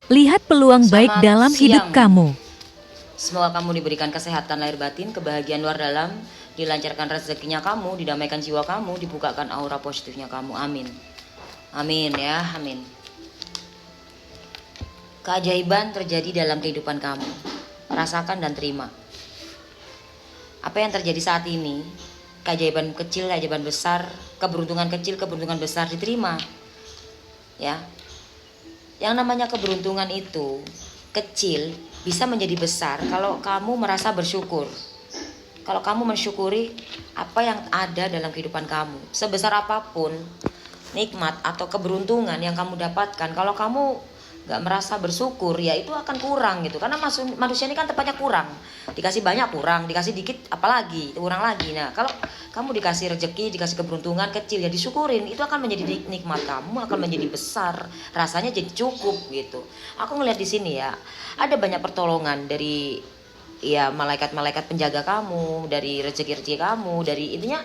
Lihat peluang baik Selamat dalam hidup siang. kamu. Semoga kamu diberikan kesehatan lahir batin, kebahagiaan luar dalam, dilancarkan rezekinya kamu, didamaikan jiwa kamu, dibukakan aura positifnya kamu. Amin. Amin ya, amin. Keajaiban terjadi dalam kehidupan kamu. Rasakan dan terima. Apa yang terjadi saat ini, keajaiban kecil, keajaiban besar, keberuntungan kecil, keberuntungan besar diterima. Ya. Yang namanya keberuntungan itu kecil bisa menjadi besar kalau kamu merasa bersyukur. Kalau kamu mensyukuri apa yang ada dalam kehidupan kamu, sebesar apapun nikmat atau keberuntungan yang kamu dapatkan, kalau kamu gak merasa bersyukur, ya itu akan kurang gitu. Karena manusia ini kan tempatnya kurang. Dikasih banyak kurang, dikasih dikit apalagi kurang lagi. Nah kalau kamu dikasih rezeki, dikasih keberuntungan kecil, ya disyukurin. Itu akan menjadi nikmat kamu, akan menjadi besar, rasanya jadi cukup gitu. Aku ngelihat di sini ya, ada banyak pertolongan dari ya malaikat-malaikat penjaga kamu, dari rezeki-rezeki kamu, dari intinya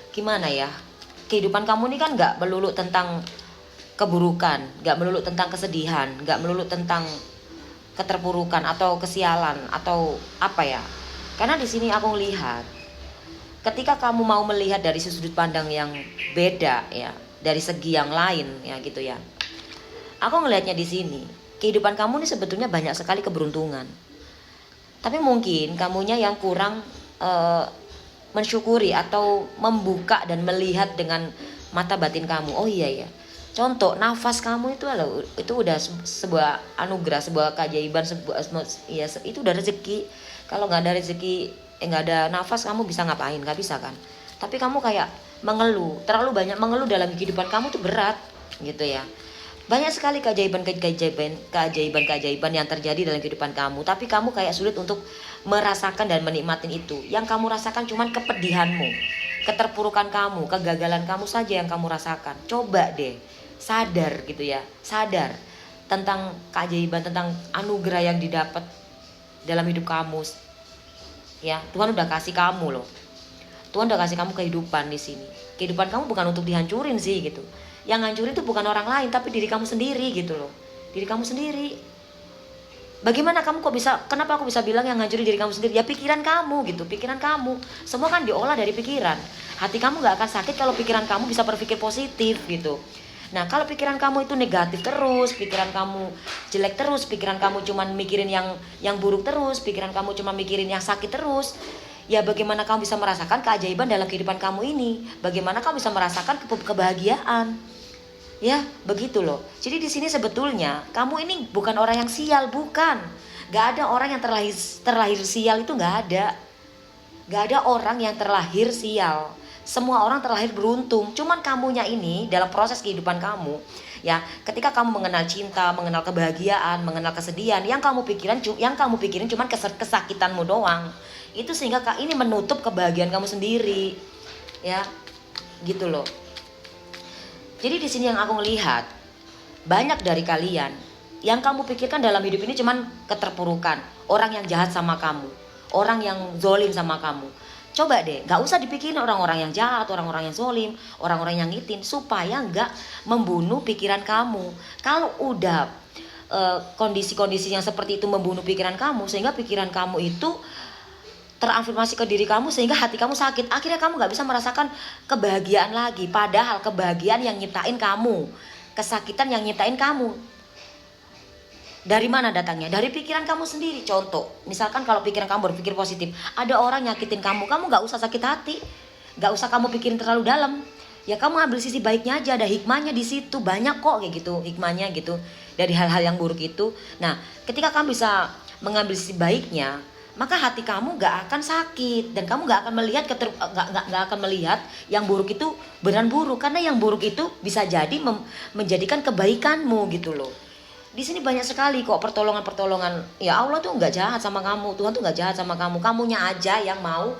gimana ya, kehidupan kamu ini kan nggak melulu tentang keburukan, nggak melulu tentang kesedihan, nggak melulu tentang keterpurukan atau kesialan atau apa ya. Karena di sini aku lihat, ketika kamu mau melihat dari sudut pandang yang beda ya, dari segi yang lain ya gitu ya. Aku ngelihatnya di sini, kehidupan kamu ini sebetulnya banyak sekali keberuntungan. Tapi mungkin kamunya yang kurang eh, mensyukuri atau membuka dan melihat dengan mata batin kamu. Oh iya ya. Contoh nafas kamu itu loh, itu udah sebuah anugerah, sebuah keajaiban, sebuah ya itu udah rezeki. Kalau nggak ada rezeki, nggak ada nafas, kamu bisa ngapain? Nggak bisa kan. Tapi kamu kayak mengeluh, terlalu banyak mengeluh dalam kehidupan kamu tuh berat gitu ya. Banyak sekali keajaiban yang terjadi dalam kehidupan kamu, tapi kamu kayak sulit untuk merasakan dan menikmatin itu. Yang kamu rasakan cuman kepedihanmu, keterpurukan kamu, kegagalan kamu saja yang kamu rasakan. Coba deh sadar gitu ya, sadar tentang keajaiban, tentang anugerah yang didapat dalam hidup kamu. Ya, Tuhan udah kasih kamu loh. Tuhan udah kasih kamu kehidupan di sini. Kehidupan kamu bukan untuk dihancurin sih gitu. Yang hancurin itu bukan orang lain tapi diri kamu sendiri gitu loh. Diri kamu sendiri. Bagaimana kamu kok bisa, kenapa aku bisa bilang yang hancurin diri kamu sendiri? Ya pikiran kamu gitu, pikiran kamu. Semua kan diolah dari pikiran. Hati kamu gak akan sakit kalau pikiran kamu bisa berpikir positif gitu. Nah kalau pikiran kamu itu negatif terus, pikiran kamu jelek terus, pikiran kamu cuma mikirin yang buruk terus, pikiran kamu cuma mikirin yang sakit terus, ya bagaimana kamu bisa merasakan keajaiban dalam kehidupan kamu ini? Bagaimana kamu bisa merasakan kebahagiaan? Ya, begitu loh. Jadi di sini sebetulnya kamu ini bukan orang yang sial, bukan. Gak ada orang yang terlahir sial, itu gak ada. Gak ada orang yang terlahir sial. Semua orang terlahir beruntung. Cuman kamunya ini dalam proses kehidupan kamu, ya, ketika kamu mengenal cinta, mengenal kebahagiaan, mengenal kesedihan, yang kamu pikirin cuman kesakitanmu doang. Itu sehingga ini menutup kebahagiaan kamu sendiri. Ya, gitu loh. Jadi di sini yang aku ngelihat, banyak dari kalian yang kamu pikirkan dalam hidup ini cuman keterpurukan, orang yang jahat sama kamu, orang yang zolim sama kamu. Coba deh, gak usah dipikirin orang-orang yang jahat, orang-orang yang zolim, orang-orang yang ngitin, supaya gak membunuh pikiran kamu. Kalau udah kondisi-kondisi yang seperti itu membunuh pikiran kamu, sehingga pikiran kamu itu terafirmasi ke diri kamu sehingga hati kamu sakit, akhirnya kamu gak bisa merasakan kebahagiaan lagi. Padahal kebahagiaan yang nyiptain kamu, kesakitan yang nyiptain kamu, dari mana datangnya? Dari pikiran kamu sendiri. Contoh, misalkan kalau pikiran kamu berpikir positif, ada orang nyakitin kamu, kamu gak usah sakit hati, gak usah kamu pikirin terlalu dalam. Ya kamu ambil sisi baiknya aja, ada hikmahnya di situ, banyak kok kayak gitu hikmahnya gitu dari hal-hal yang buruk itu. Nah, ketika kamu bisa mengambil sisi baiknya, maka hati kamu gak akan sakit dan kamu gak akan melihat gak akan melihat yang buruk itu beneran buruk, karena yang buruk itu bisa jadi menjadikan kebaikanmu gitu loh. Di sini banyak sekali kok pertolongan-pertolongan. Ya Allah tuh nggak jahat sama kamu, Tuhan tuh nggak jahat sama kamu, kamunya aja yang mau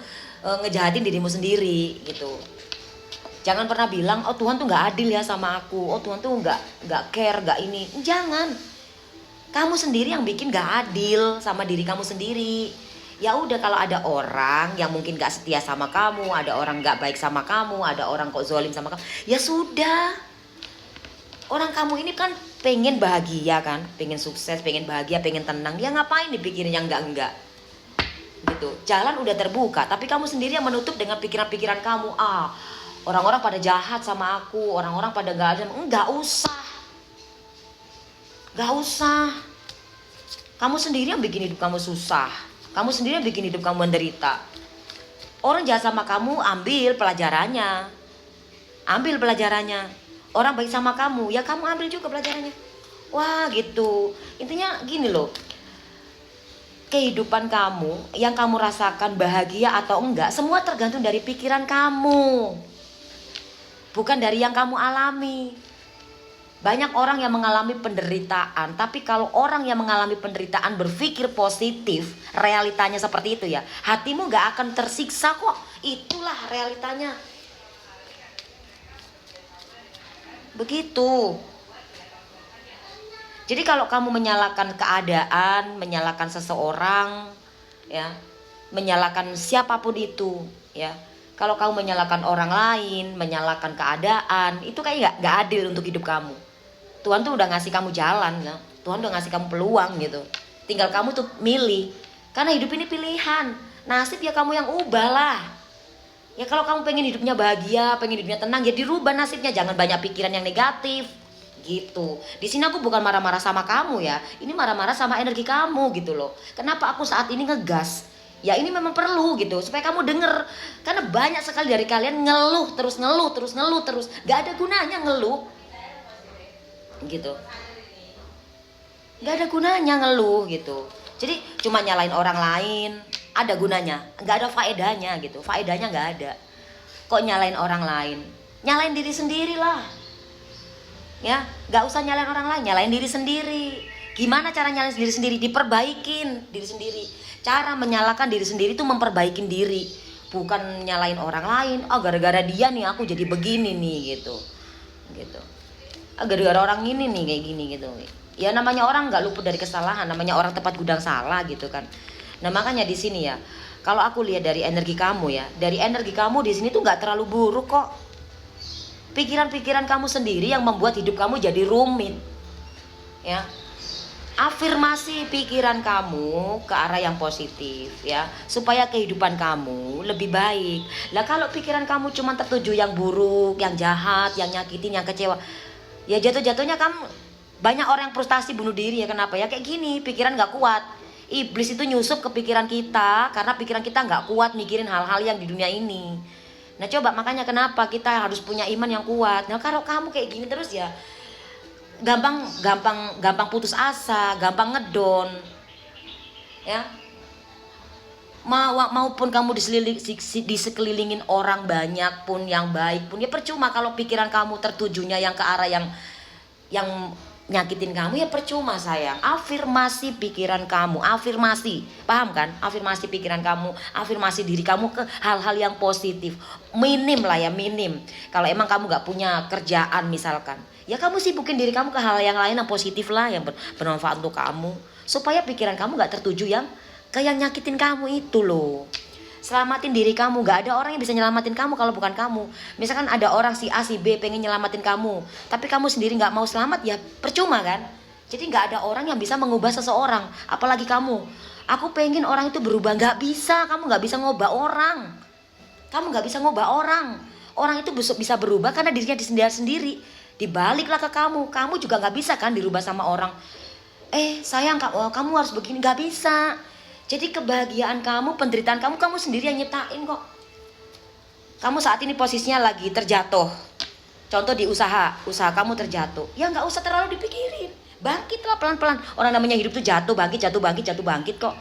ngejahatin dirimu sendiri gitu. Jangan pernah bilang oh Tuhan tuh nggak adil ya sama aku, oh Tuhan tuh nggak care, nggak ini. Jangan. Kamu sendiri yang bikin gak adil sama diri kamu sendiri. Ya udah, kalau ada orang yang mungkin gak setia sama kamu, ada orang gak baik sama kamu, ada orang kok zolim sama kamu, ya sudah. Orang kamu ini kan pengen bahagia kan, pengen sukses, pengen bahagia, pengen tenang, ya ngapain dipikirin yang enggak gitu. Jalan udah terbuka, tapi kamu sendiri yang menutup dengan pikiran-pikiran kamu. Orang-orang pada jahat sama aku, orang-orang pada gak ada. Enggak usah. Kamu sendiri yang bikin hidup kamu susah, kamu sendiri yang bikin hidup kamu menderita. Orang jahat sama kamu, ambil pelajarannya. Orang baik sama kamu, ya kamu ambil juga pelajarannya. Wah gitu. Intinya gini loh, kehidupan kamu yang kamu rasakan bahagia atau enggak, semua tergantung dari pikiran kamu, bukan dari yang kamu alami. Banyak orang yang mengalami penderitaan, tapi kalau orang yang mengalami penderitaan berpikir positif, realitanya seperti itu ya, hatimu gak akan tersiksa kok. Itulah realitanya. Begitu. Jadi kalau kamu menyalahkan keadaan, menyalahkan seseorang, ya, menyalahkan siapapun itu, ya. Kalau kamu menyalahkan orang lain, menyalahkan keadaan, itu kayak gak adil untuk hidup kamu. Tuhan tuh udah ngasih kamu jalan, ya. Tuhan udah ngasih kamu peluang gitu. Tinggal kamu tuh milih. Karena hidup ini pilihan. Nasib ya kamu yang ubah lah. Ya kalau kamu pengen hidupnya bahagia, pengen hidupnya tenang, ya dirubah nasibnya. Jangan banyak pikiran yang negatif. Gitu. Di sini aku bukan marah-marah sama kamu ya. Ini marah-marah sama energi kamu gitu loh. Kenapa aku saat ini ngegas? Ya ini memang perlu gitu supaya kamu denger. Karena banyak sekali dari kalian ngeluh terus. Gak ada gunanya ngeluh. Gitu. Gak ada gunanya ngeluh gitu. Jadi cuma nyalain orang lain. Ada gunanya, gak ada faedahnya gitu. Faedahnya gak ada. Kok nyalain orang lain? Nyalain diri sendiri lah. Ya, gak usah nyalain orang lain, nyalain diri sendiri. Gimana cara nyalain diri sendiri? Diperbaikin diri sendiri. Cara menyalahkan diri sendiri itu memperbaikin diri, bukan nyalain orang lain. Gara-gara dia nih aku jadi begini nih gitu. Gara-gara orang ini nih kayak gini gitu. Ya namanya orang nggak luput dari kesalahan, namanya orang tepat gudang salah gitu kan. Nah makanya di sini ya, kalau aku lihat dari energi kamu ya, dari energi kamu di sini tuh nggak terlalu buruk kok. Pikiran-pikiran kamu sendiri yang membuat hidup kamu jadi rumit. Ya. Afirmasi pikiran kamu ke arah yang positif ya, supaya kehidupan kamu lebih baik. Lah kalau pikiran kamu cuma tertuju yang buruk, yang jahat, yang nyakitin, yang kecewa, ya jatuh-jatuhnya kamu banyak orang yang frustasi bunuh diri ya. Kenapa ya? Kayak gini, pikiran gak kuat. Iblis itu nyusup ke pikiran kita karena pikiran kita gak kuat mikirin hal-hal yang di dunia ini. Nah coba makanya kenapa kita harus punya iman yang kuat. Nah kalau kamu kayak gini terus ya gampang putus asa, gampang ngedon. Ya. Maupun kamu disekelilingin orang banyak pun yang baik pun ya percuma kalau pikiran kamu tertujunya yang ke arah yang nyakitin kamu, ya percuma sayang. Afirmasi pikiran kamu, afirmasi, paham kan? Afirmasi pikiran kamu, afirmasi diri kamu ke hal-hal yang positif. Minim lah ya, minim. Kalau emang kamu gak punya kerjaan misalkan, ya kamu sibukin diri kamu ke hal yang lain yang positif lah, yang bermanfaat untuk kamu, supaya pikiran kamu gak tertuju yang nyakitin kamu itu loh. Selamatin diri kamu, gak ada orang yang bisa nyelamatin kamu kalau bukan kamu. Misalkan ada orang si A si B pengen nyelamatin kamu, tapi kamu sendiri gak mau selamat, ya percuma kan. Jadi gak ada orang yang bisa mengubah seseorang, apalagi kamu. Aku pengen orang itu berubah, gak bisa. Kamu gak bisa ngubah orang. Kamu gak bisa ngubah orang. Orang itu bisa berubah karena dirinya sendiri. Dibaliklah ke kamu. Kamu juga gak bisa kan dirubah sama orang. Sayang, kamu harus begini, gak bisa. Jadi kebahagiaan kamu, penderitaan kamu, kamu sendiri yang nyiptain kok. Kamu saat ini posisinya lagi terjatuh. Contoh di usaha kamu terjatuh. Ya gak usah terlalu dipikirin. Bangkitlah pelan-pelan. Orang namanya hidup tuh jatuh bangkit kok.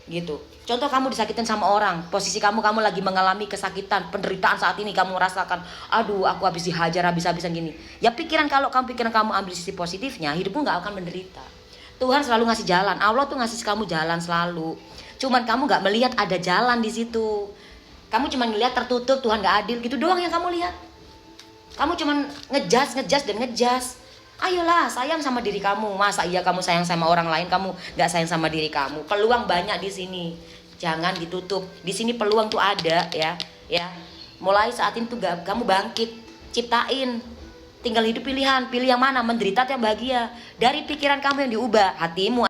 Gitu. Contoh kamu disakitin sama orang. Posisi kamu lagi mengalami kesakitan, penderitaan saat ini kamu merasakan. Aduh, aku habis dihajar, habis-habisan gini. Ya pikiran kamu ambil sisi positifnya, hidupmu gak akan menderita. Tuhan selalu ngasih jalan. Allah tuh ngasih kamu jalan selalu. Cuman kamu gak melihat ada jalan di situ. Kamu cuma ngelihat tertutup, Tuhan gak adil, gitu doang yang kamu lihat. Kamu cuma ngejas. Ayolah sayang sama diri kamu. Masa iya kamu sayang sama orang lain, kamu gak sayang sama diri kamu? Peluang banyak di sini. Jangan ditutup. Di sini peluang tuh ada ya. Mulai saat ini tuh kamu bangkit, ciptain. tinggal hidup pilihan, pilih yang mana, menderita atau yang bahagia. Dari pikiran kamu yang diubah, hatimu